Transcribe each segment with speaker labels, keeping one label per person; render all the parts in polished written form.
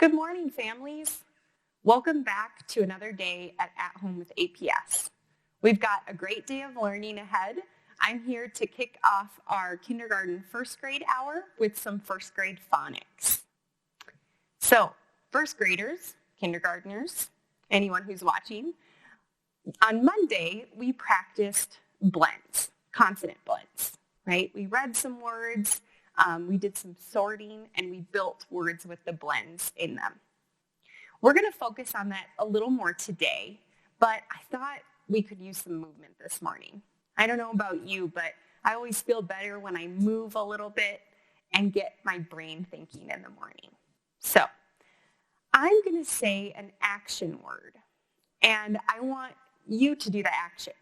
Speaker 1: Good morning, families. Welcome back to another day at Home with APS. We've got a great day of learning ahead. I'm here to kick off our kindergarten first grade hour with some first grade phonics. So, first graders, kindergartners, anyone who's watching, on Monday we practiced blends, consonant blends, right? We read some words, we did some sorting, and we built words with the blends in them. We're going to focus on that a little more today, but I thought we could use some movement this morning. I don't know about you, but I always feel better when I move a little bit and get my brain thinking in the morning. So I'm going to say an action word, and I want you to do the action.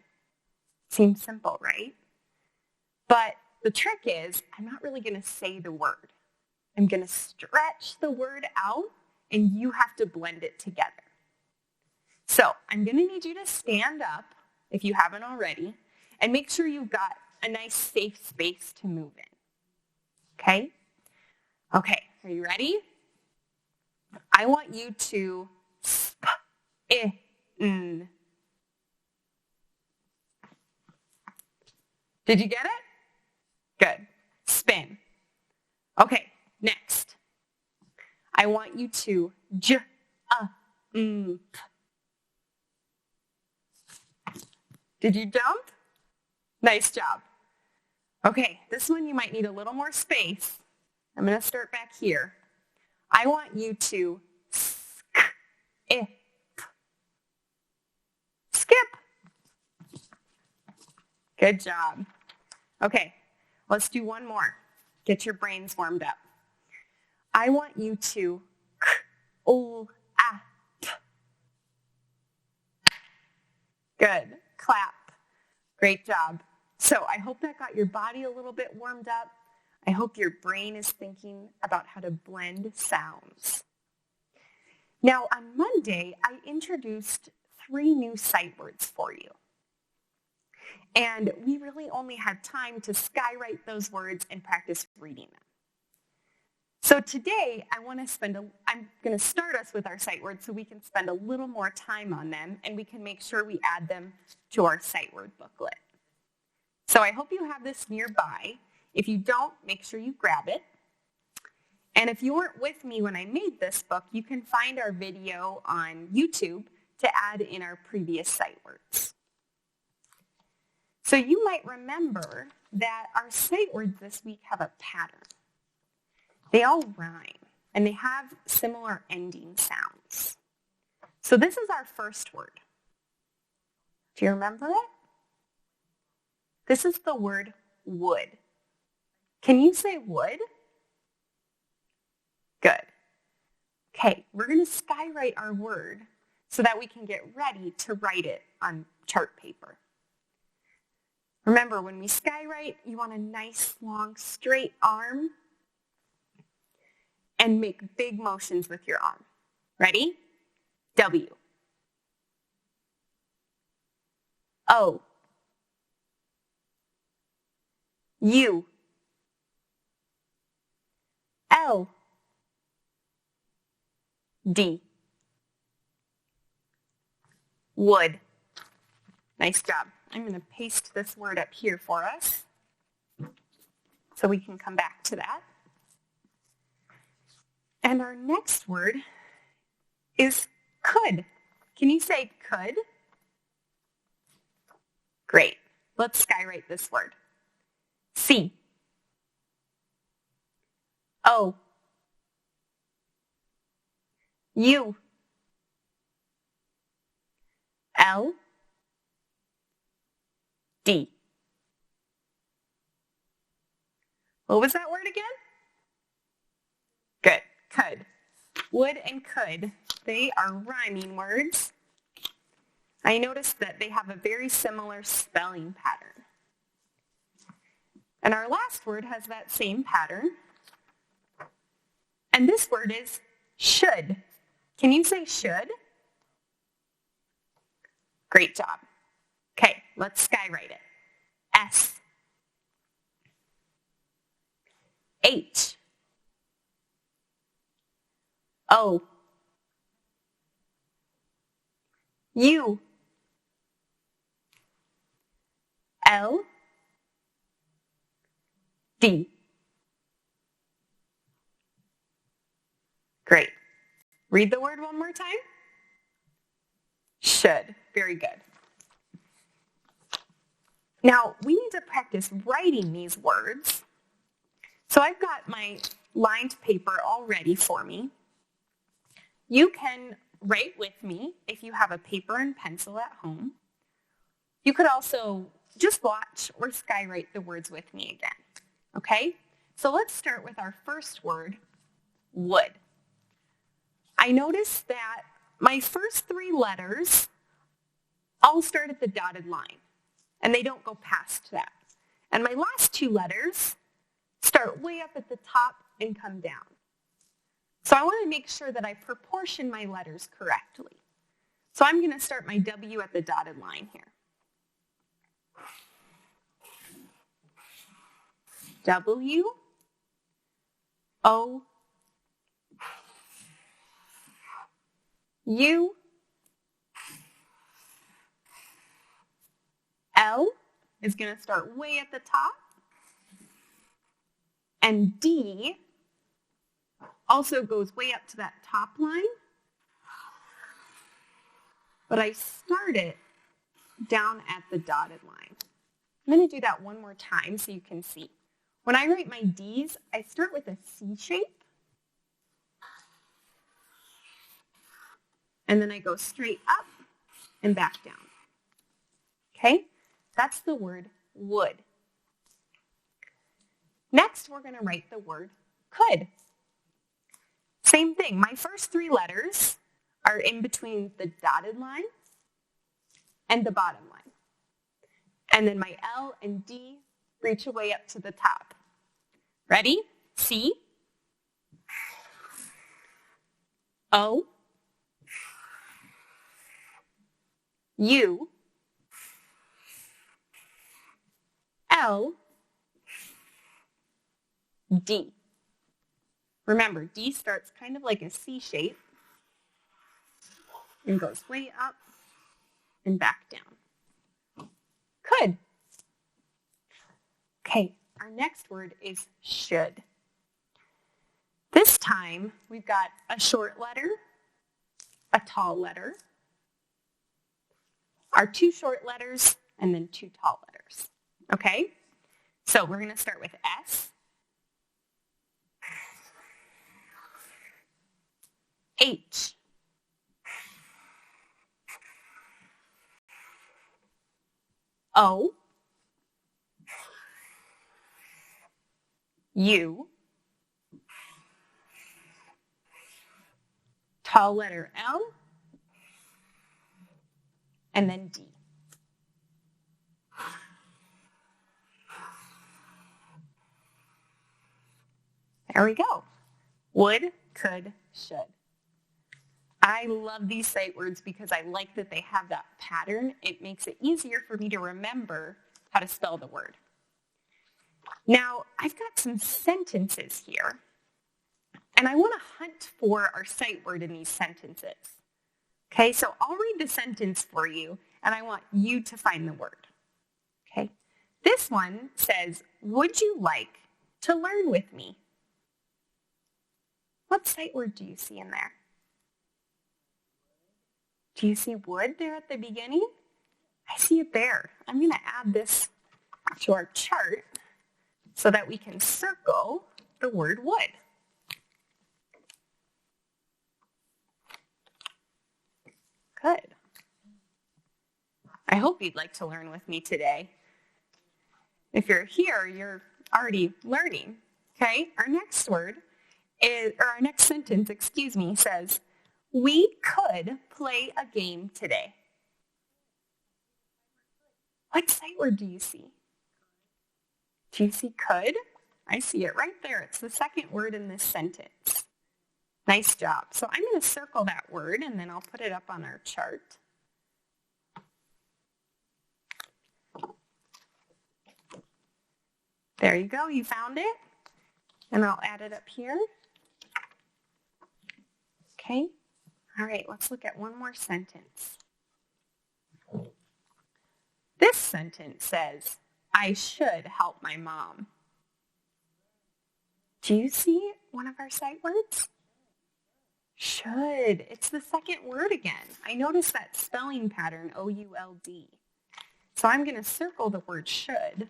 Speaker 1: Seems simple, right? But the trick is, I'm not really going to say the word. I'm going to stretch the word out, and you have to blend it together. So I'm going to need you to stand up, if you haven't already, and make sure you've got a nice safe space to move in. Okay? Okay, are you ready? I want you to n. Did you get it? Good. Spin. Okay, next. I want you to jump. Did you jump? Nice job. Okay, this one you might need a little more space. I'm going to start back here. I want you to skip. Skip. Good job. Okay, let's do one more. Get your brains warmed up. I want you to clap. Good. Clap. Great job. So I hope that got your body a little bit warmed up. I hope your brain is thinking about how to blend sounds. Now on Monday, I introduced 3 new sight words for you. And we really only had time to skywrite those words and practice reading them. So today, I'm going to start us with our sight words so we can spend a little more time on them and we can make sure we add them to our sight word booklet. So I hope you have this nearby. If you don't, make sure you grab it. And if you weren't with me when I made this book, you can find our video on YouTube to add in our previous sight words. So you might remember that our sight words this week have a pattern. They all rhyme, and they have similar ending sounds. So this is our first word. Do you remember it? This is the word wood. Can you say wood? Good. Okay, we're going to skywrite our word so that we can get ready to write it on chart paper. Remember, when we skywrite, you want a nice, long, straight arm and make big motions with your arm. Ready? W. O. U. L. D. Wood. Nice job. I'm going to paste this word up here for us so we can come back to that. And our next word is could. Can you say could? Great. Let's skywrite this word. C. O. U. L. D. What was that word again? Good. Could. Would and could, they are rhyming words. I noticed that they have a very similar spelling pattern. And our last word has that same pattern. And this word is should. Can you say should? Great job. Okay, let's skywrite it. S. H. O. U, L, D. Great. Read the word one more time. Should. Very good. Now, we need to practice writing these words. So I've got my lined paper all ready for me. You can write with me if you have a paper and pencil at home. You could also just watch or skywrite the words with me again. Okay? So let's start with our first word, wood. I noticed that my first three letters all start at the dotted line, and they don't go past that. And my last two letters start way up at the top and come down. So I want to make sure that I proportion my letters correctly. So I'm going to start my W at the dotted line here. W, O, U, L is going to start way at the top, and D also goes way up to that top line, but I start it down at the dotted line. I'm going to do that one more time so you can see. When I write my D's, I start with a C shape, and then I go straight up and back down. Okay? That's the word would. Next, we're going to write the word could. Same thing. My first three letters are in between the dotted line and the bottom line. And then my L and D reach away up to the top. Ready? C, O, U, L, D. Remember, D starts kind of like a C shape and goes way up and back down. Could. Okay, our next word is should. This time, we've got a short letter, a tall letter, our two short letters, and then two tall letters. Okay? So we're going to start with S, H, O, U, tall letter L, and then D. There we go. Would, could, should. I love these sight words because I like that they have that pattern. It makes it easier for me to remember how to spell the word. Now, I've got some sentences here, and I want to hunt for our sight word in these sentences. Okay, so I'll read the sentence for you, and I want you to find the word. Okay, this one says, would you like to learn with me? What sight word do you see in there? Do you see would there at the beginning? I see it there. I'm going to add this to our chart so that we can circle the word would. Good. I hope you'd like to learn with me today. If you're here, you're already learning. Okay, our next word is, or our next sentence, says, we could play a game today. What sight word do you see? Do you see could? I see it right there. It's the second word in this sentence. Nice job. So I'm going to circle that word, and then I'll put it up on our chart. There you go. You found it. And I'll add it up here. Okay. All right. Let's look at one more sentence. sentence says, I should help my mom. Do you see one of our sight words? Should. It's the second word again. I noticed that spelling pattern, O-U-L-D. So I'm going to circle the word should.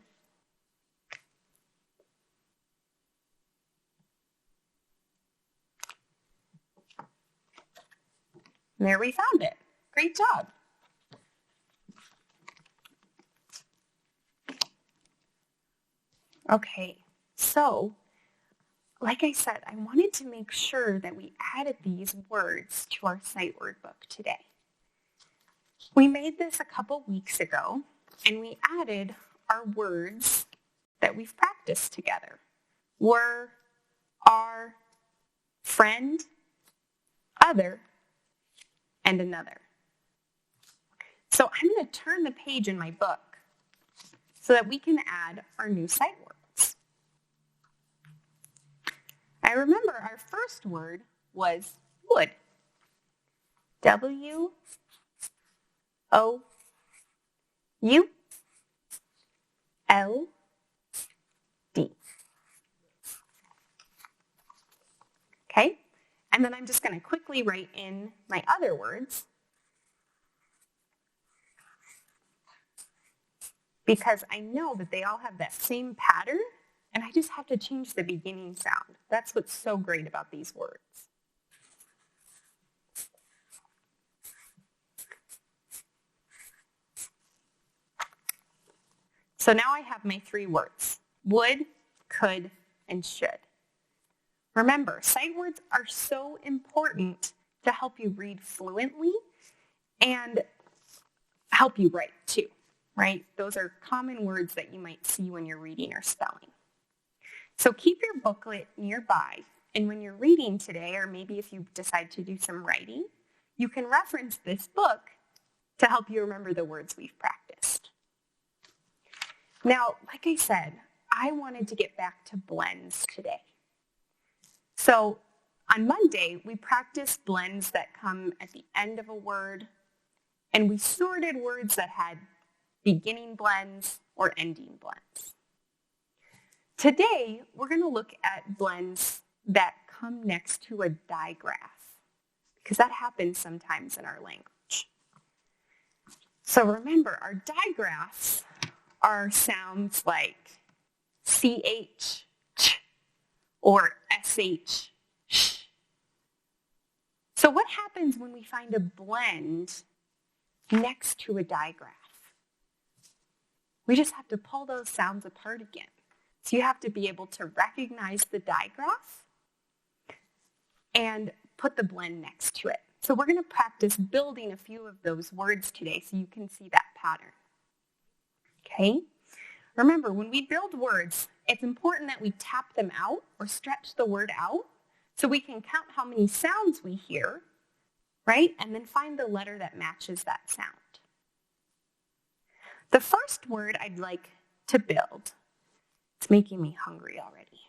Speaker 1: And there we found it. Great job. Okay, so like I said, I wanted to make sure that we added these words to our sight word book today. We made this a couple weeks ago, and we added our words that we've practiced together. Were, are, friend, other, and another. So I'm going to turn the page in my book so that we can add our new sight words. I remember our first word was would. W-O-U-D. Okay? And then I'm just going to quickly write in my other words because I know that they all have that same pattern, and I just have to change the beginning sound. That's what's so great about these words. So now I have my three words: would, could, and should. Remember, sight words are so important to help you read fluently and help you write too, right? Those are common words that you might see when you're reading or spelling. So keep your booklet nearby, and when you're reading today, or maybe if you decide to do some writing, you can reference this book to help you remember the words we've practiced. Now, like I said, I wanted to get back to blends today. So on Monday, we practiced blends that come at the end of a word, and we sorted words that had beginning blends or ending blends. Today, we're going to look at blends that come next to a digraph, because that happens sometimes in our language. So remember, our digraphs are sounds like CH, ch, or SH, sh. So what happens when we find a blend next to a digraph? We just have to pull those sounds apart again. So you have to be able to recognize the digraph and put the blend next to it. So we're going to practice building a few of those words today so you can see that pattern. Okay? Remember, when we build words, it's important that we tap them out or stretch the word out so we can count how many sounds we hear, right? And then find the letter that matches that sound. The first word I'd like to build, it's making me hungry already,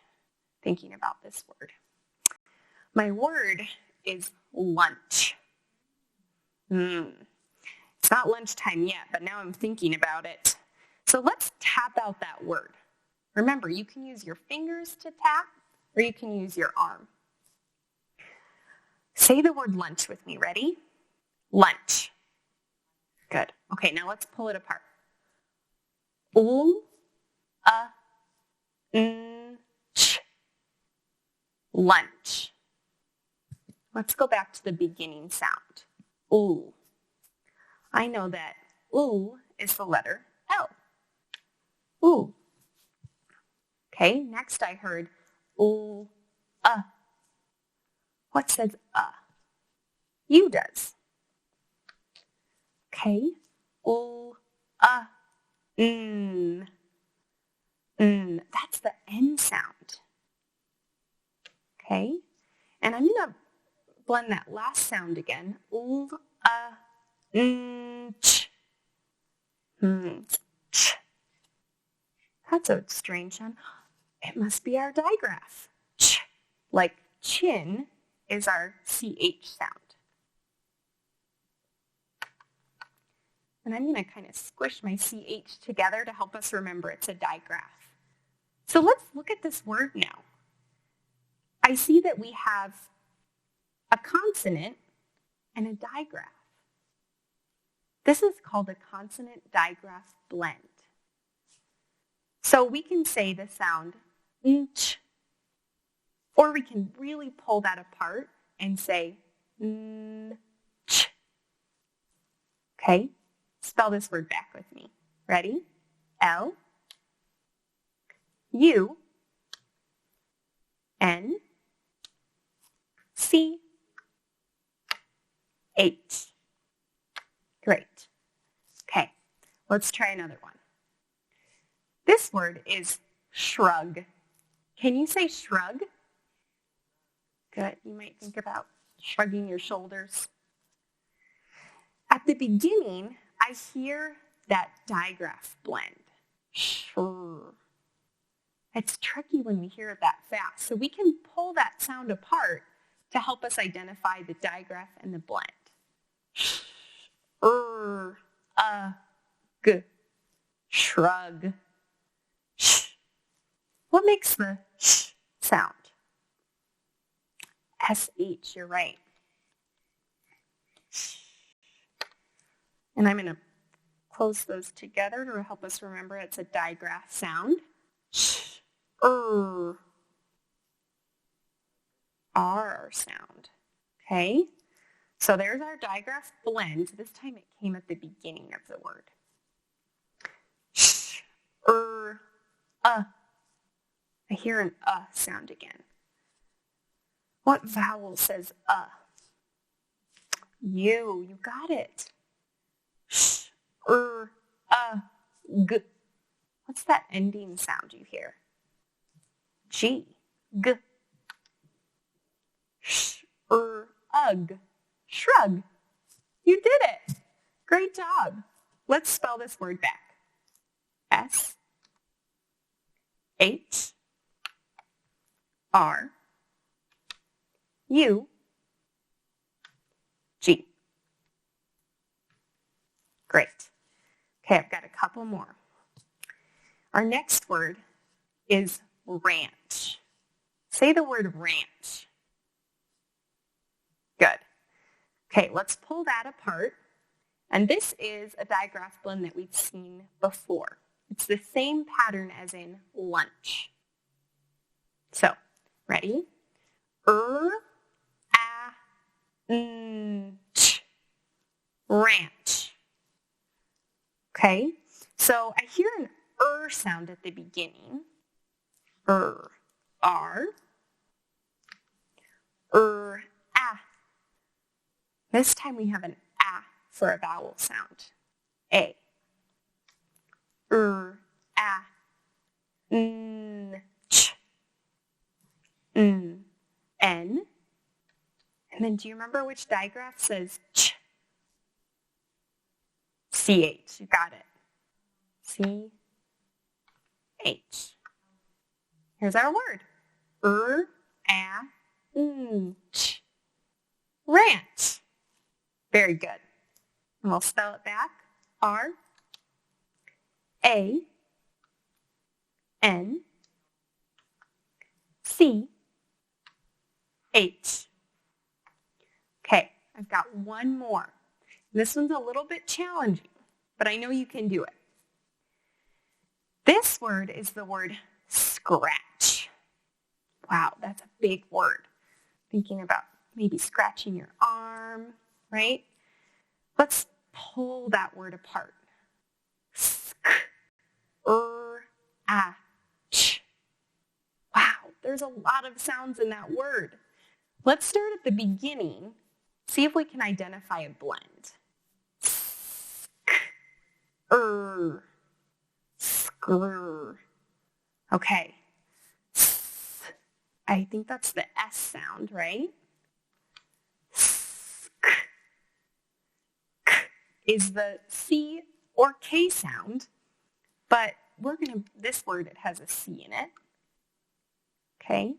Speaker 1: thinking about this word. My word is lunch. It's not lunchtime yet, but now I'm thinking about it. So let's tap out that word. Remember, you can use your fingers to tap, or you can use your arm. Say the word lunch with me. Ready? Lunch. Good. Okay, now let's pull it apart. Ch. Lunch. Let's go back to the beginning sound. Ooh. I know that ooh is the letter L. Ooh. Okay, next I heard ooh, What says U does. Okay, ooh, That's the N sound. Okay, and I'm going to blend that last sound again. Ooh, ch. Ch. That's a strange sound. It must be our digraph. Ch. Like chin is our CH sound. And I'm going to kind of squish my CH together to help us remember it's a digraph. So let's look at this word now. I see that we have a consonant and a digraph. This is called a consonant-digraph blend. So we can say the sound ch, or we can really pull that apart and say ch. Okay, spell this word back with me. Ready? L, U, N, C, H. Great. Okay, let's try another one. This word is shrug. Can you say shrug? Good. You might think about shrugging your shoulders. At the beginning, I hear that digraph blend. Shrug. It's tricky when we hear it that fast. So we can pull that sound apart to help us identify the digraph and the blend. G, shrug. Sh. What makes the sh sound? SH, you're right. And I'm going to close those together to help us remember it's a digraph sound. Sh, R sound. Okay? So there's our digraph blend. This time it came at the beginning of the word. Sh, I hear an sound again. What vowel says You got it. Sh, g. What's that ending sound you hear? G, g. Sh, ug. Shrug. You did it. Great job. Let's spell this word back. S, H, R, U, G. Great. Okay, I've got a couple more. Our next word is ranch. Say the word ranch. Good. Okay, let's pull that apart. And this is a digraph blend that we've seen before. It's the same pattern as in lunch. So, ready? Ch. Ranch. Okay, so I hear an sound at the beginning. R. This time we have an a for a vowel sound. A. Ch. N. And then do you remember which digraph says ch? CH. You got it. CH. Here's our word. Ch. Ranch. Very good. And we'll spell it back. R-A-N-C-H. Okay, I've got one more. This one's a little bit challenging, but I know you can do it. This word is the word scratch. Wow, that's a big word. Thinking about maybe scratching your arm, right? Let's pull that word apart. Ch. Wow, there's a lot of sounds in that word. Let's start at the beginning. See if we can identify a blend. Screw. Okay. I think that's the S sound, right? Is the C or K sound, but this word, it has a C in it. Okay.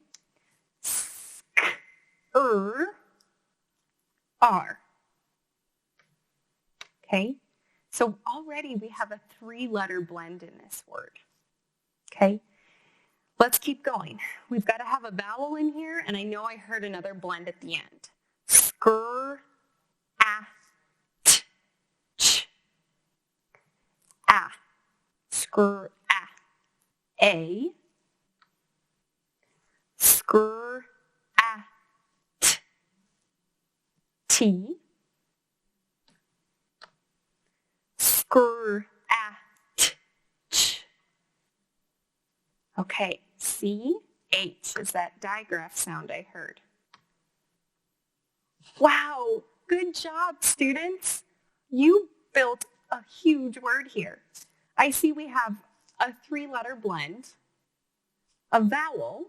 Speaker 1: R. Okay. So already we have a 3-letter blend in this word. Okay? Let's keep going. We've got to have a vowel in here, and I know I heard another blend at the end. Skr, ah, t, ch. Ah. Skr, ah. A. Skr, ah, t, t. Skr, ah, t, ch. Okay, C, H is that digraph sound I heard. Wow, good job, students. You built a huge word here. I see we have a 3-letter blend, a vowel,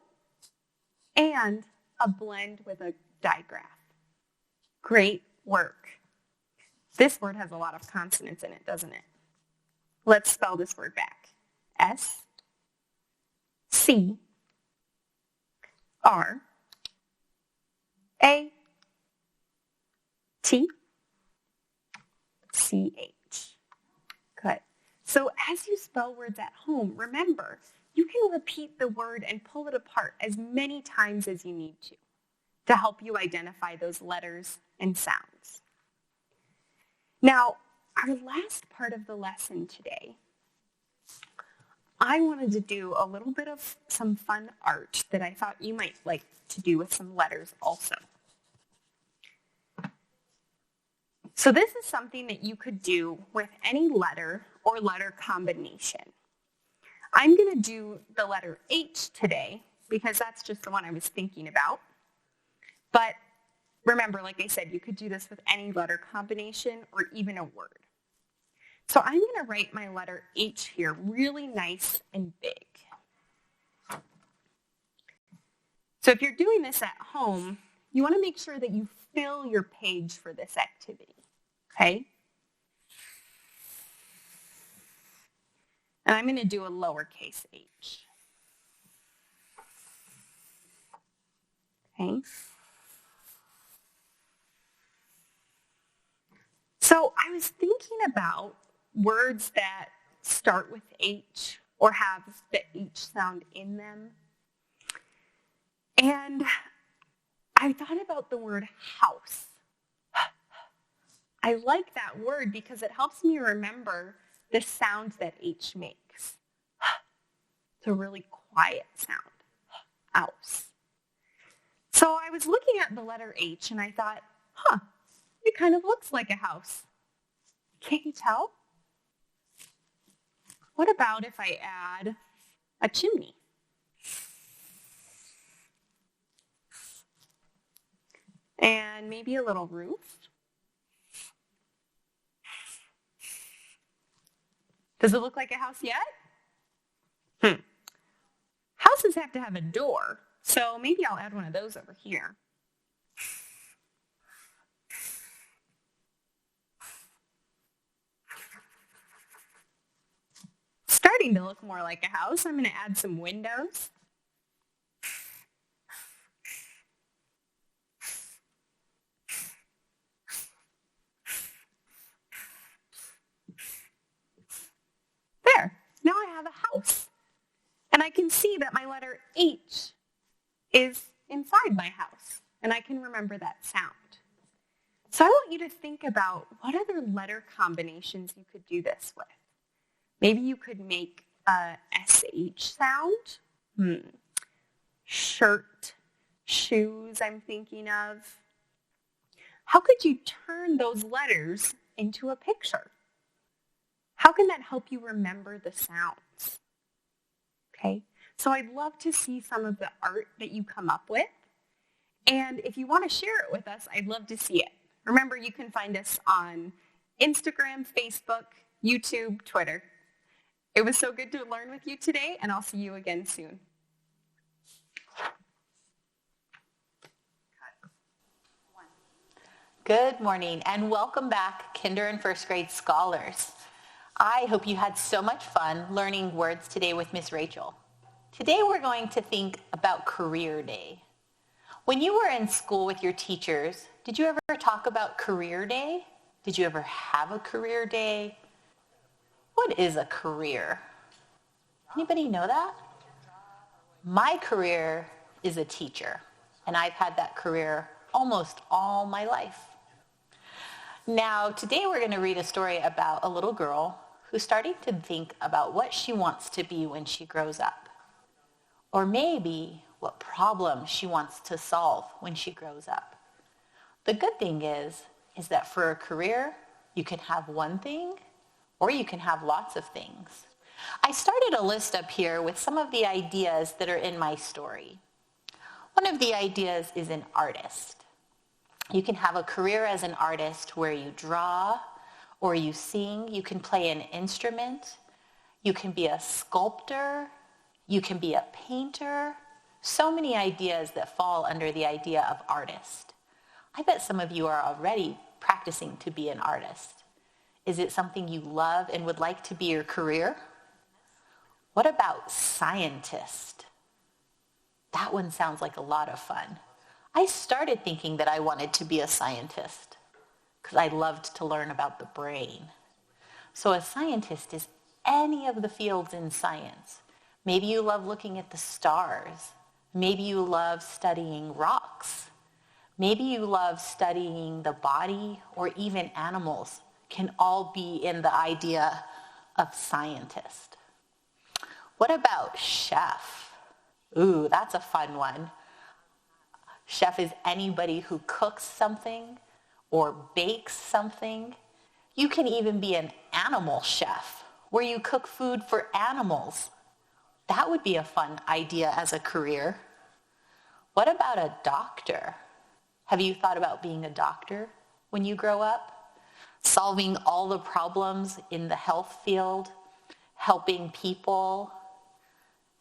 Speaker 1: and a blend with a digraph. Great work. This word has a lot of consonants in it, doesn't it? Let's spell this word back. S, C, R, A, T, C, H. Good. So as you spell words at home, remember, you can repeat the word and pull it apart as many times as you need to help you identify those letters and sounds. Now, our last part of the lesson today, I wanted to do a little bit of some fun art that I thought you might like to do with some letters also. So this is something that you could do with any letter or letter combination. I'm going to do the letter H today because that's just the one I was thinking about. But remember, like I said, you could do this with any letter combination or even a word. So I'm going to write my letter H here really nice and big. So if you're doing this at home, you want to make sure that you fill your page for this activity, okay? And I'm going to do a lowercase h. Okay. So I was thinking about words that start with H or have the H sound in them. And I thought about the word house. I like that word because it helps me remember the sound that H makes. It's a really quiet sound. House. So I was looking at the letter H and I thought, it kind of looks like a house. Can't you tell? What about if I add a chimney? And maybe a little roof. Does it look like a house yet? Houses have to have a door, so maybe I'll add one of those over here. Starting to look more like a house. I'm going to add some windows. There, now I have a house. And I can see that my letter H is inside my house, and I can remember that sound. So I want you to think about what other letter combinations you could do this with. Maybe you could make a SH sound. Shirt, shoes, I'm thinking of. How could you turn those letters into a picture? How can that help you remember the sounds? Okay, so I'd love to see some of the art that you come up with. And if you want to share it with us, I'd love to see it. Remember, you can find us on Instagram, Facebook, YouTube, Twitter. It was so good to learn with you today, and I'll see you again soon.
Speaker 2: Good morning and welcome back, kinder and first grade scholars. I hope you had so much fun learning words today with Miss Rachel. Today we're going to think about career day. When you were in school with your teachers, did you ever talk about career day? Did you ever have a career day? What is a career? Anybody know that? My career is a teacher, and I've had that career almost all my life. Now, today we're going to read a story about a little girl who's starting to think about what she wants to be when she grows up. Or maybe what problem she wants to solve when she grows up. The good thing is that for a career, you can have one thing or you can have lots of things. I started a list up here with some of the ideas that are in my story. One of the ideas is an artist. You can have a career as an artist where you draw or you sing. You can play an instrument. You can be a sculptor. You can be a painter. So many ideas that fall under the idea of artist. I bet some of you are already practicing to be an artist. Is it something you love and would like to be your career? What about scientist? That one sounds like a lot of fun. I started thinking that I wanted to be a scientist because I loved to learn about the brain. So a scientist is any of the fields in science. Maybe you love looking at the stars. Maybe you love studying rocks. Maybe you love studying the body or even animals. Can all be in the idea of scientist. What about chef? Ooh, that's a fun one. Chef is anybody who cooks something or bakes something. You can even be an animal chef where you cook food for animals. That would be a fun idea as a career. What about a doctor? Have you thought about being a doctor when you grow up? Solving all the problems in the health field, helping people,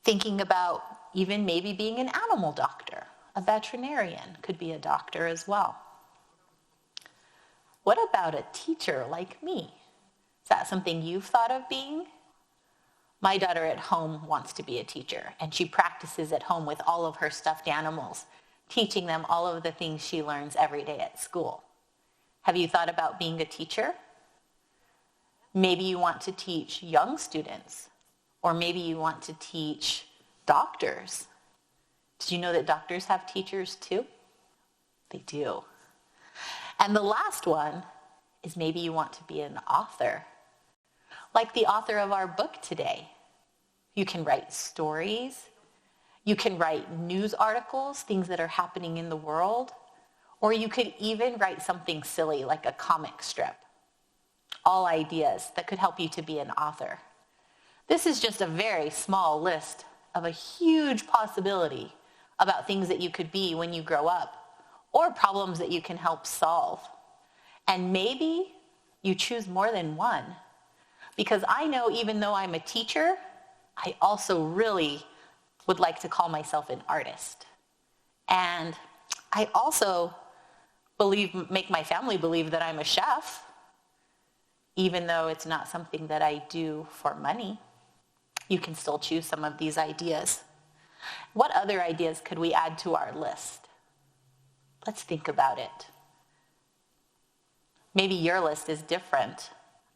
Speaker 2: thinking about even maybe being an animal doctor. A veterinarian could be a doctor as well. What about a teacher like me? Is that something you've thought of being? My daughter at home wants to be a teacher, and she practices at home with all of her stuffed animals, teaching them all of the things she learns every day at school. Have you thought about being a teacher? Maybe you want to teach young students, or maybe you want to teach doctors. Did you know that doctors have teachers too? They do. And the last one is maybe you want to be an author. Like the author of our book today. You can write stories. You can write news articles, things that are happening in the world. Or you could even write something silly like a comic strip. All ideas that could help you to be an author. This is just a very small list of a huge possibility about things that you could be when you grow up, or problems that you can help solve. And maybe you choose more than one. Because I know even though I'm a teacher, I also really would like to call myself an artist. And I also make my family believe that I'm a chef, even though it's not something that I do for money. You can still choose some of these ideas. What other ideas could we add to our list? Let's think about it. Maybe your list is different.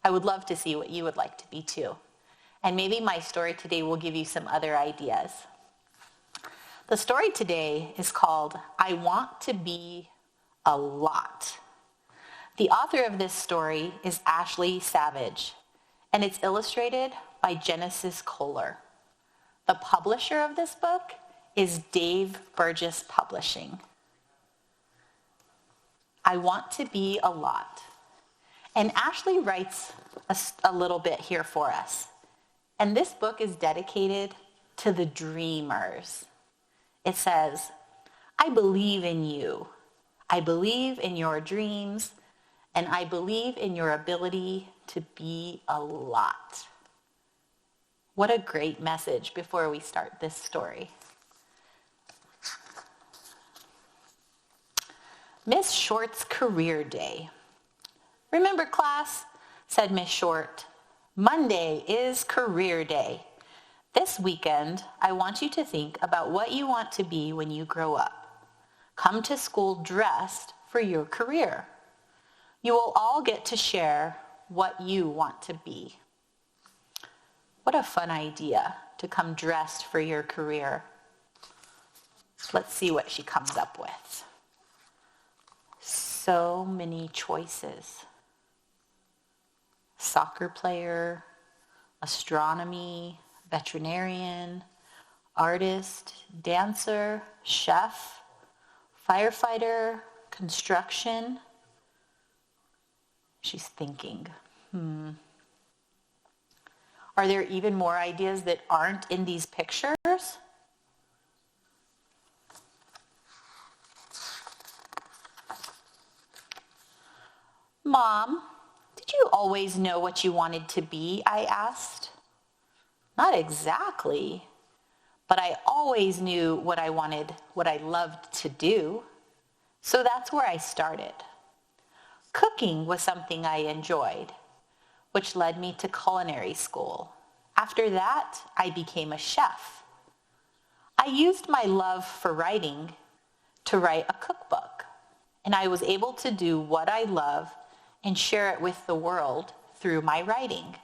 Speaker 2: I would love to see what you would like to be too. And maybe my story today will give you some other ideas. The story today is called I Want to Be a Lot. The author of this story is Ashley Savage, and it's illustrated by Genesis Kohler. The publisher of this book is Dave Burgess Publishing. I want to be a lot. And Ashley writes a little bit here for us. And this book is dedicated to the dreamers. It says, I believe in you. I believe in your dreams, and I believe in your ability to be a lot. What a great message before we start this story. Miss Short's career day. Remember, class, said Miss Short, Monday is career day. This weekend, I want you to think about what you want to be when you grow up. Come to school dressed for your career. You will all get to share what you want to be. What a fun idea to come dressed for your career. Let's see what she comes up with. So many choices. Soccer player, astronomy, veterinarian, artist, dancer, chef, firefighter, construction. She's thinking, Are there even more ideas that aren't in these pictures? Mom, did you always know what you wanted to be? I asked. Not exactly, but I always knew what I wanted, what I loved to do. So that's where I started. Cooking was something I enjoyed, which led me to culinary school. After that, I became a chef. I used my love for writing to write a cookbook, and I was able to do what I love and share it with the world through my writing.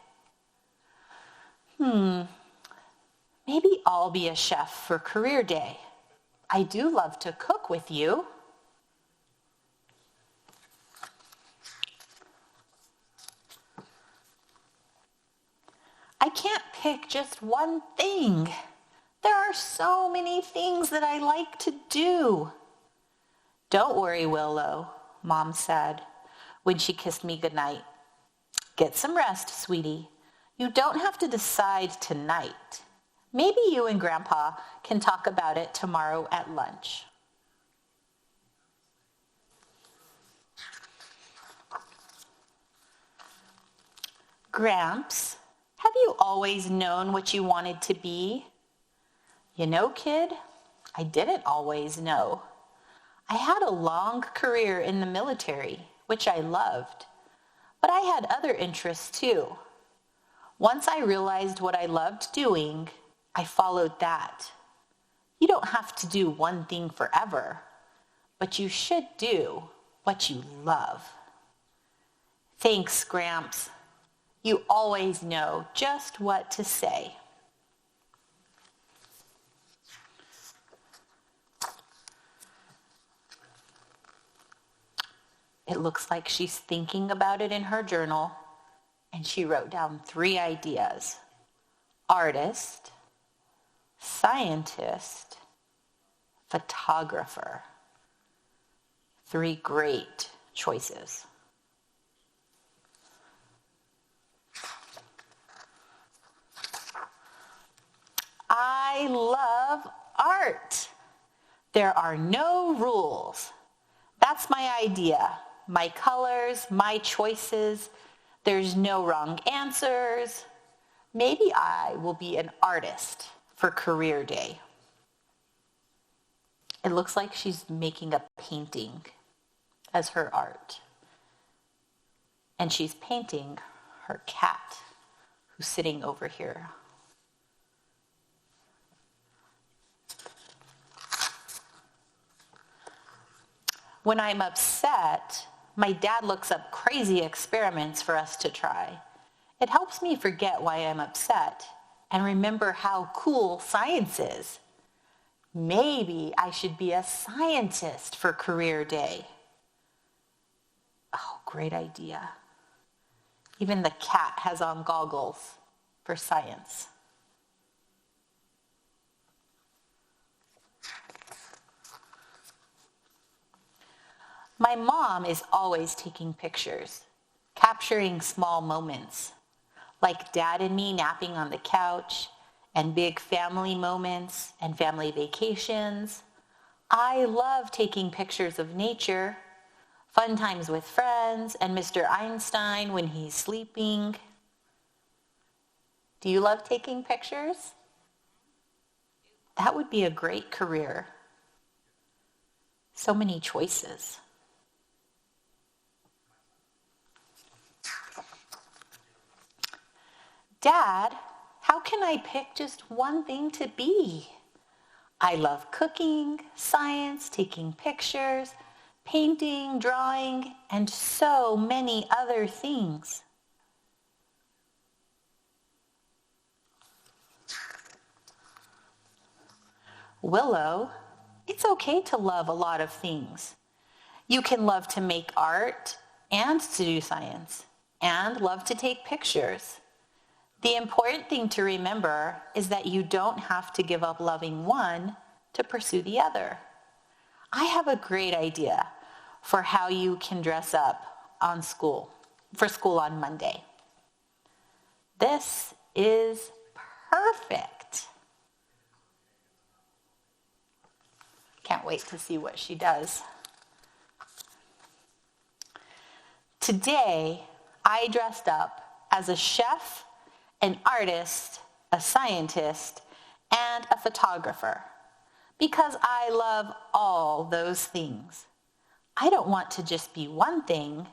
Speaker 2: Maybe I'll be a chef for career day. I do love to cook with you. I can't pick just one thing. There are so many things that I like to do. Don't worry, Willow, Mom said when she kissed me goodnight. Get some rest, sweetie. You don't have to decide tonight. Maybe you and Grandpa can talk about it tomorrow at lunch. Gramps, have you always known what you wanted to be? You know, kid, I didn't always know. I had a long career in the military, which I loved, but I had other interests too. Once I realized what I loved doing, I followed that. You don't have to do one thing forever, but you should do what you love. Thanks, Gramps. You always know just what to say. It looks like she's thinking about it in her journal, and she wrote down 3 ideas: artist, scientist, photographer. 3 great choices. I love art. There are no rules. That's my idea. My colors, my choices. There's no wrong answers. Maybe I will be an artist for career day. It looks like she's making a painting as her art. And she's painting her cat, who's sitting over here. When I'm upset, my dad looks up crazy experiments for us to try. It helps me forget why I'm upset and remember how cool science is. Maybe I should be a scientist for career day. Oh, great idea. Even the cat has on goggles for science. My mom is always taking pictures, capturing small moments, like Dad and me napping on the couch, and big family moments and family vacations. I love taking pictures of nature, fun times with friends, and Mr. Einstein when he's sleeping. Do you love taking pictures? That would be a great career. So many choices. Dad, how can I pick just one thing to be? I love cooking, science, taking pictures, painting, drawing, and so many other things. Willow, it's okay to love a lot of things. You can love to make art and to do science and love to take pictures. The important thing to remember is that you don't have to give up loving one to pursue the other. I have a great idea for how you can dress up for school on Monday. This is perfect. Can't wait to see what she does. Today, I dressed up as a chef, an artist, a scientist, and a photographer because I love all those things. I don't want to just be one thing.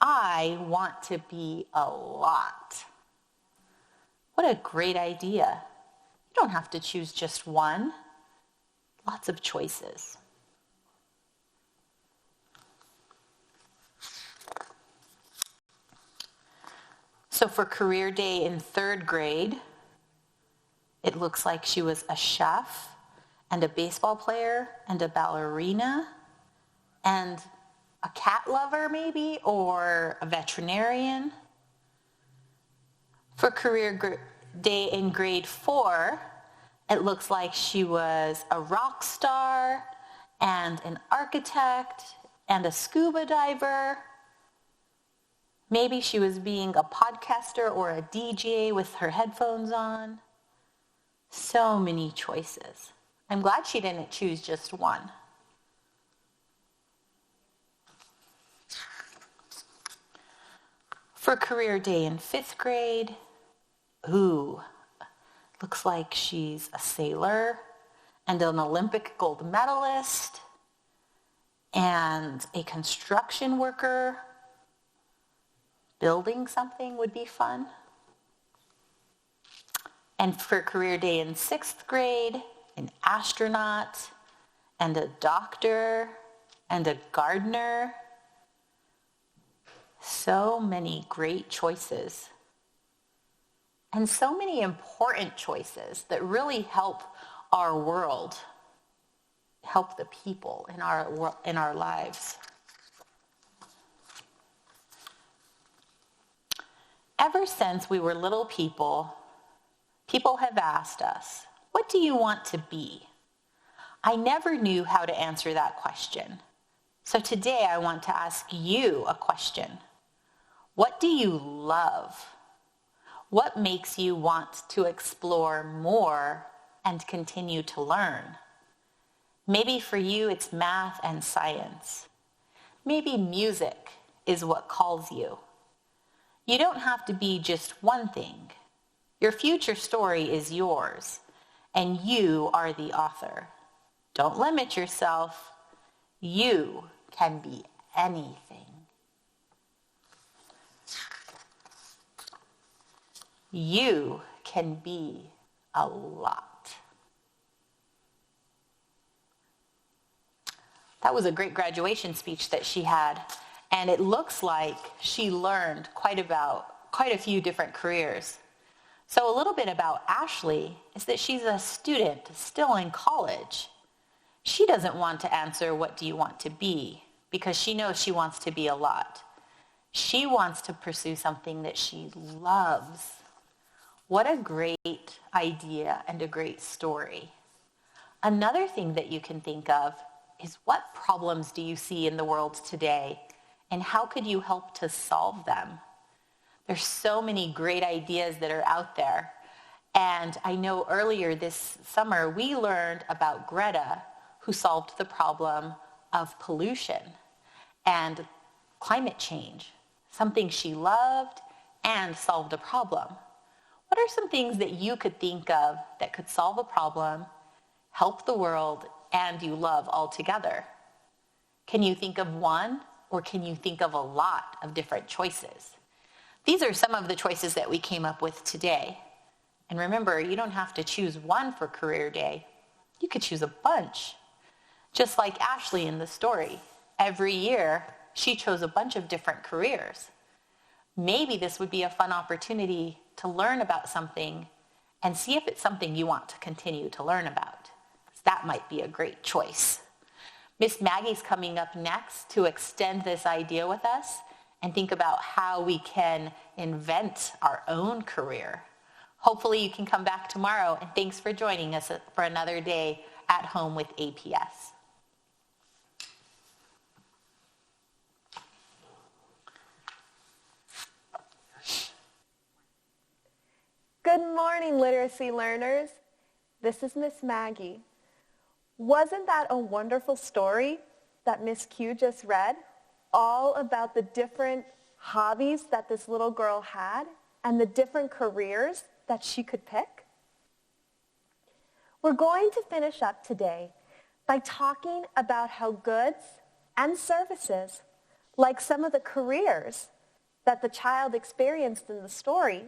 Speaker 2: I want to be a lot. What a great idea. You don't have to choose just one. Lots of choices. So for career day in 3rd grade, it looks like she was a chef and a baseball player and a ballerina and a cat lover maybe, or a veterinarian. For career day in grade 4, it looks like she was a rock star and an architect and a scuba diver. Maybe she was being a podcaster or a DJ with her headphones on. So many choices. I'm glad she didn't choose just one. For career day in 5th grade, looks like she's a sailor and an Olympic gold medalist and a construction worker. Building something would be fun. And for career day in 6th grade, an astronaut and a doctor and a gardener. So many great choices. And so many important choices that really help our world, help the people in our lives. Ever since we were little people have asked us, what do you want to be? I never knew how to answer that question. So today I want to ask you a question. What do you love? What makes you want to explore more and continue to learn? Maybe for you it's math and science. Maybe music is what calls you. You don't have to be just one thing. Your future story is yours, and you are the author. Don't limit yourself. You can be anything. You can be a lot. That was a great graduation speech that she had, and it looks like she learned quite a few different careers. So a little bit about Ashley is that she's a student still in college. She doesn't want to answer, what do you want to be? Because she knows she wants to be a lot. She wants to pursue something that she loves. What a great idea and a great story. Another thing that you can think of is, what problems do you see in the world today, and how could you help to solve them? There's so many great ideas that are out there. And I know earlier this summer we learned about Greta, who solved the problem of pollution and climate change, something she loved and solved a problem. What are some things that you could think of that could solve a problem, help the world, and you love altogether? Can you think of one, or can you think of a lot of different choices? These are some of the choices that we came up with today. And remember, you don't have to choose one for career day. You could choose a bunch. Just like Ashley in the story. Every year, she chose a bunch of different careers. Maybe this would be a fun opportunity to learn about something and see if it's something you want to continue to learn about. That might be a great choice. Miss Maggie's coming up next to extend this idea with us and think about how we can invent our own career. Hopefully you can come back tomorrow, and thanks for joining us for another day at home with APS.
Speaker 3: Good morning, literacy learners. This is Miss Maggie. Wasn't that a wonderful story that Miss Q just read? All about the different hobbies that this little girl had and the different careers that she could pick? We're going to finish up today by talking about how goods and services, like some of the careers that the child experienced in the story,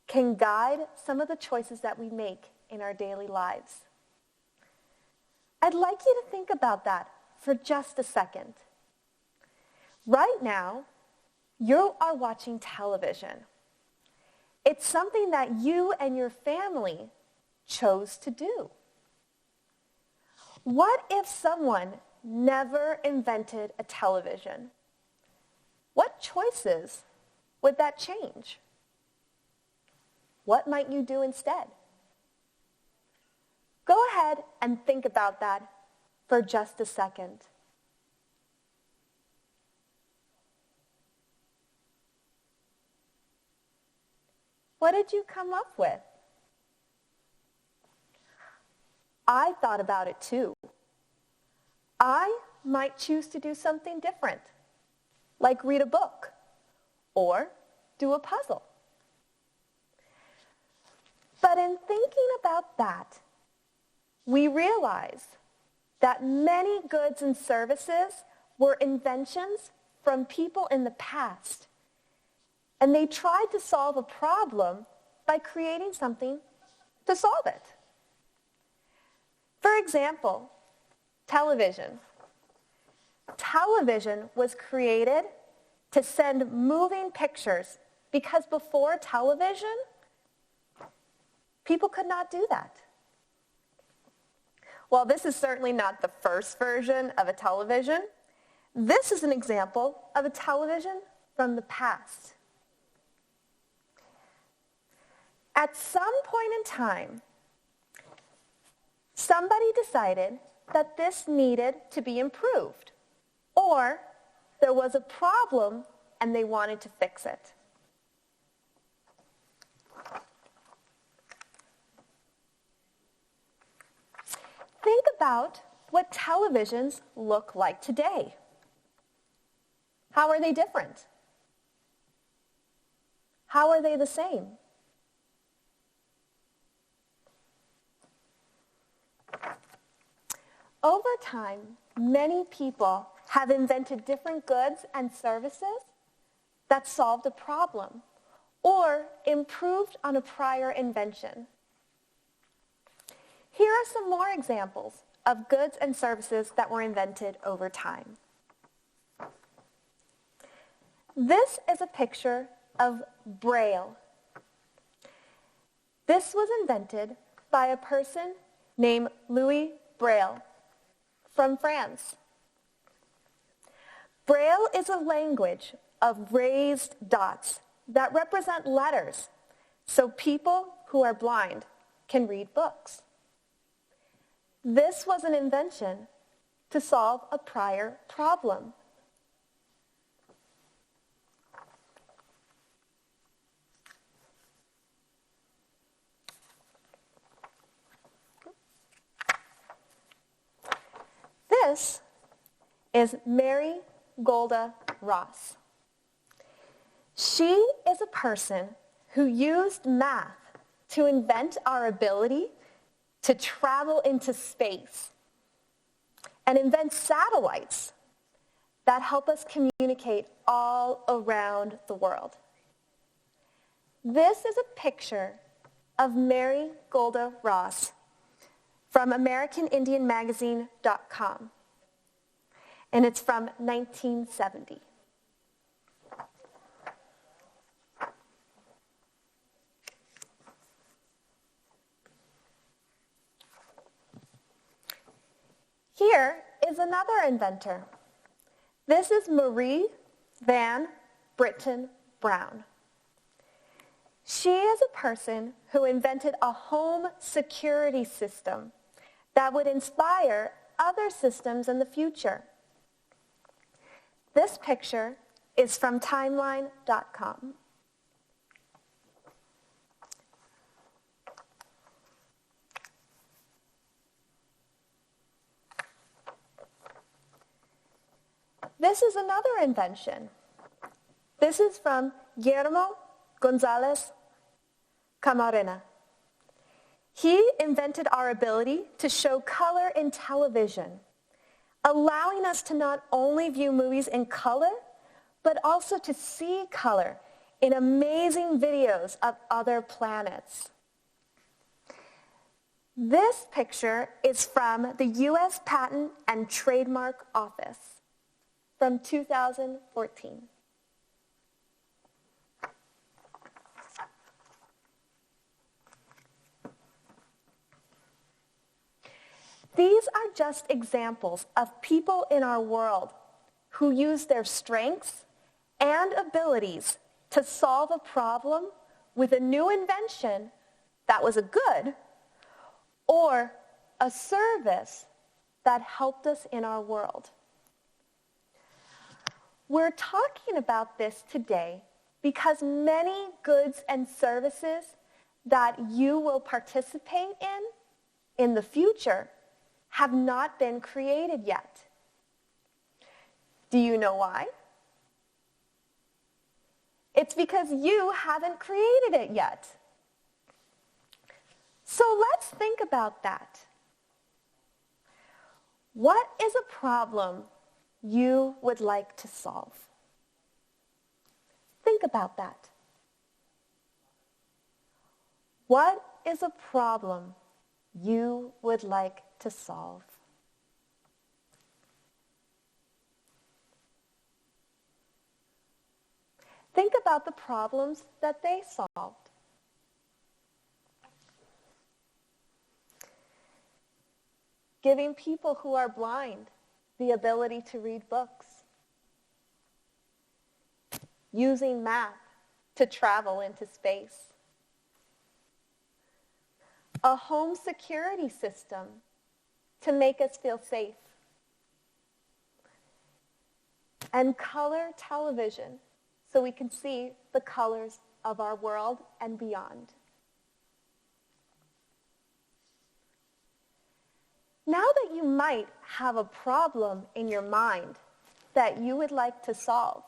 Speaker 3: can guide some of the choices that we make in our daily lives. I'd like you to think about that for just a second. Right now, you are watching television. It's something that you and your family chose to do. What if someone never invented a television? What choices would that change? What might you do instead? Go ahead and think about that for just a second. What did you come up with? I thought about it too. I might choose to do something different, like read a book or do a puzzle. But in thinking about that, we realize that many goods and services were inventions from people in the past, and they tried to solve a problem by creating something to solve it. For example, television. Television was created to send moving pictures because before television, people could not do that. While this is certainly not the first version of a television, this is an example of a television from the past. At some point in time, somebody decided that this needed to be improved, or there was a problem and they wanted to fix it. Think about what televisions look like today. How are they different? How are they the same? Over time, many people have invented different goods and services that solved a problem or improved on a prior invention. Here are some more examples of goods and services that were invented over time. This is a picture of Braille. This was invented by a person named Louis Braille from France. Braille is a language of raised dots that represent letters, so people who are blind can read books. This was an invention to solve a prior problem. This is Mary Gol De Ross. She is a person who used math to invent our ability to travel into space and invent satellites that help us communicate all around the world. This is a picture of Mary Gol De Ross from AmericanIndianMagazine.com, and it's from 1970. Here is another inventor. This is Marie Van Britton Brown. She is a person who invented a home security system that would inspire other systems in the future. This picture is from timeline.com. This is another invention. This is from Guillermo Gonzalez Camarena. He invented our ability to show color in television, allowing us to not only view movies in color, but also to see color in amazing videos of other planets. This picture is from the U.S. Patent and Trademark Office from 2014. These are just examples of people in our world who use their strengths and abilities to solve a problem with a new invention that was a good or a service that helped us in our world. We're talking about this today because many goods and services that you will participate in the future have not been created yet. Do you know why? It's because you haven't created it yet. So let's think about that. What is a problem you would like to solve? Think about that. What is a problem you would like to solve? Think about the problems that they solved. Giving people who are blind the ability to read books. Using math to travel into space. A home security system to make us feel safe. And color television so we can see the colors of our world and beyond. Now that you might have a problem in your mind that you would like to solve,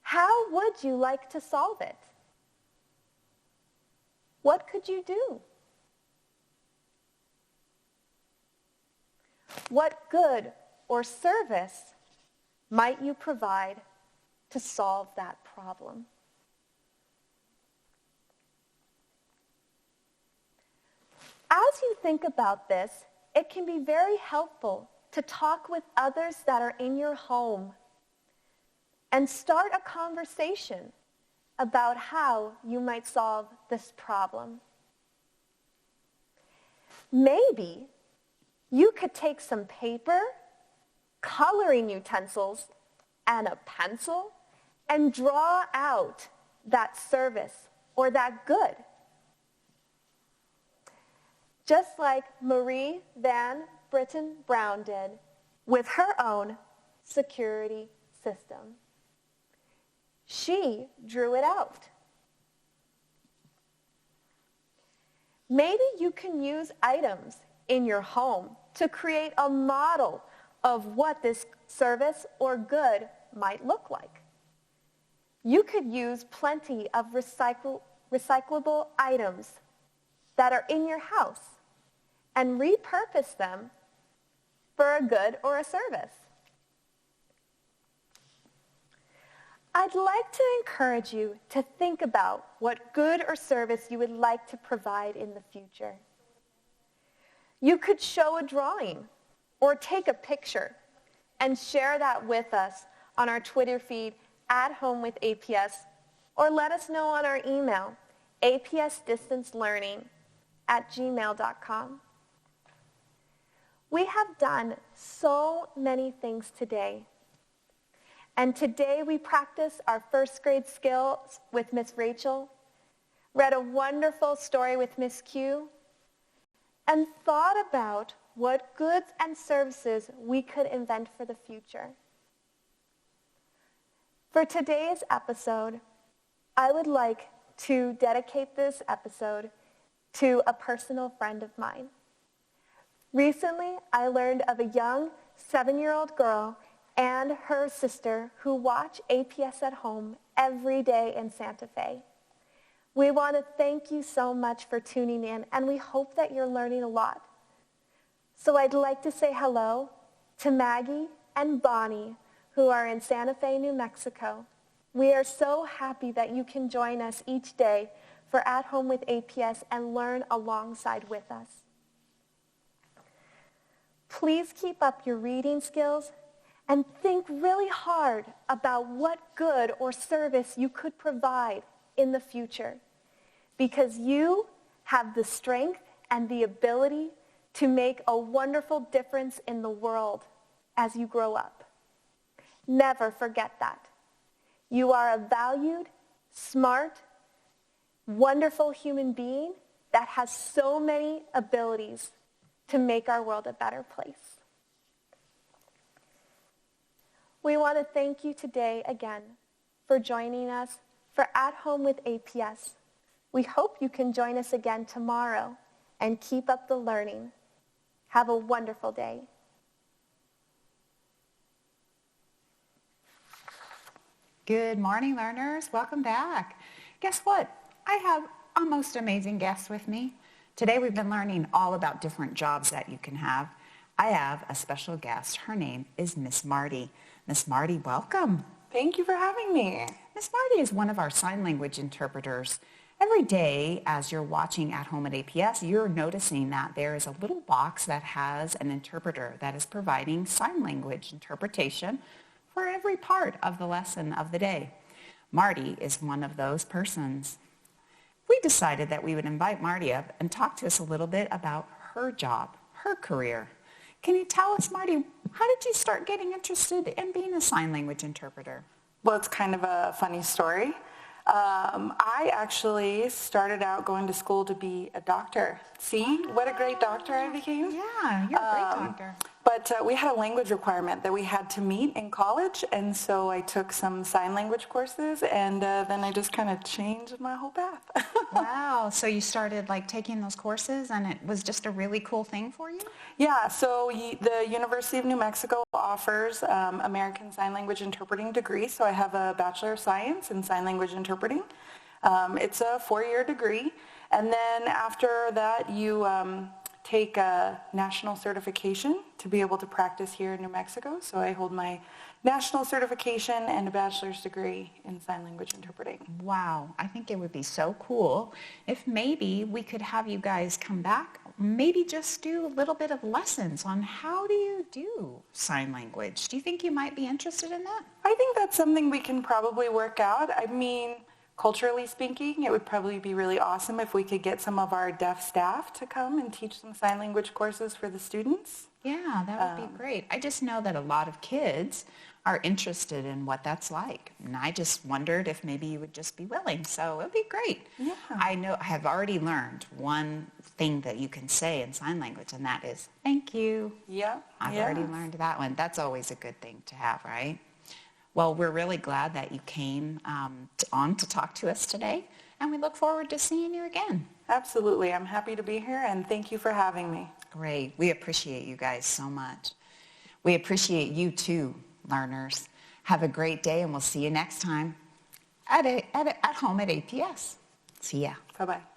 Speaker 3: how would you like to solve it? What could you do? What good or service might you provide to solve that problem? As you think about this, it can be very helpful to talk with others that are in your home and start a conversation about how you might solve this problem. Maybe you could take some paper, coloring utensils, and a pencil and draw out that service or that good. Just like Marie Van Britton Brown did with her own security system. She drew it out. Maybe you can use items in your home to create a model of what this service or good might look like. You could use plenty of recyclable items that are in your house and repurpose them for a good or a service. I'd like to encourage you to think about what good or service you would like to provide in the future. You could show a drawing or take a picture and share that with us on our Twitter feed, @HomeWithAPS, or let us know on our email, apsdistancelearning@gmail.com. We have done so many things today. And today we practiced our first grade skills with Miss Rachel, read a wonderful story with Miss Q, and thought about what goods and services we could invent for the future. For today's episode, I would like to dedicate this episode to a personal friend of mine. Recently, I learned of a young 7-year-old girl and her sister who watch APS at home every day in Santa Fe. We want to thank you so much for tuning in, and we hope that you're learning a lot. So I'd like to say hello to Maggie and Bonnie, who are in Santa Fe, New Mexico. We are so happy that you can join us each day for At Home with APS and learn alongside with us. Please keep up your reading skills and think really hard about what good or service you could provide in the future, because you have the strength and the ability to make a wonderful difference in the world as you grow up. Never forget that. You are a valued, smart, wonderful human being that has so many abilities to make our world a better place. We want to thank you today again for joining us for At Home with APS. We hope you can join us again tomorrow and keep up the learning. Have a wonderful day.
Speaker 4: Good morning, learners. Welcome back. Guess what? I have a most amazing guest with me. Today we've been learning all about different jobs that you can have. I have a special guest. Her name is Miss Marty. Miss Marty, welcome.
Speaker 5: Thank you for having me.
Speaker 4: Miss Marty is one of our sign language interpreters. Every day as you're watching At Home at APS, you're noticing that there is a little box that has an interpreter that is providing sign language interpretation for every part of the lesson of the day. Marty is one of those persons. We decided that we would invite Marty up and talk to us a little bit about her job, her career. Can you tell us, Marty, how did you start getting interested in being a sign language interpreter?
Speaker 5: Well, it's kind of a funny story. I actually started out going to school to be a doctor. See what a great doctor I became?
Speaker 4: Yeah, you're a great doctor.
Speaker 5: But we had a language requirement that we had to meet in college, and so I took some sign language courses, and then I just kind of changed my whole path.
Speaker 4: Wow, so you started like taking those courses, and it was just a really cool thing for you?
Speaker 5: Yeah, so the University of New Mexico offers American Sign Language Interpreting degree, so I have a Bachelor of Science in Sign Language Interpreting. It's a 4-year degree, and then after that you take a national certification to be able to practice here in New Mexico. So I hold my national certification and a bachelor's degree in sign language interpreting.
Speaker 4: Wow, I think it would be so cool if maybe we could have you guys come back, maybe just do a little bit of lessons on how do you do sign language. Do you think you might be interested in that?
Speaker 5: I think that's something we can probably work out. I mean, culturally speaking, it would probably be really awesome if we could get some of our deaf staff to come and teach some sign language courses for the students.
Speaker 4: Yeah, that would be great. I just know that a lot of kids are interested in what that's like. And I just wondered if maybe you would just be willing. So it would be great.
Speaker 5: Yeah.
Speaker 4: I have already learned one thing that you can say in sign language, and that is, thank you.
Speaker 5: Yeah.
Speaker 4: I've already learned that one. That's always a good thing to have, right? Well, we're really glad that you came on to talk to us today, and we look forward to seeing you again.
Speaker 5: Absolutely. I'm happy to be here, and thank you for having me.
Speaker 4: Great. We appreciate you guys so much. We appreciate you too, learners. Have a great day, and we'll see you next time at Home at APS. See ya.
Speaker 5: Bye-bye.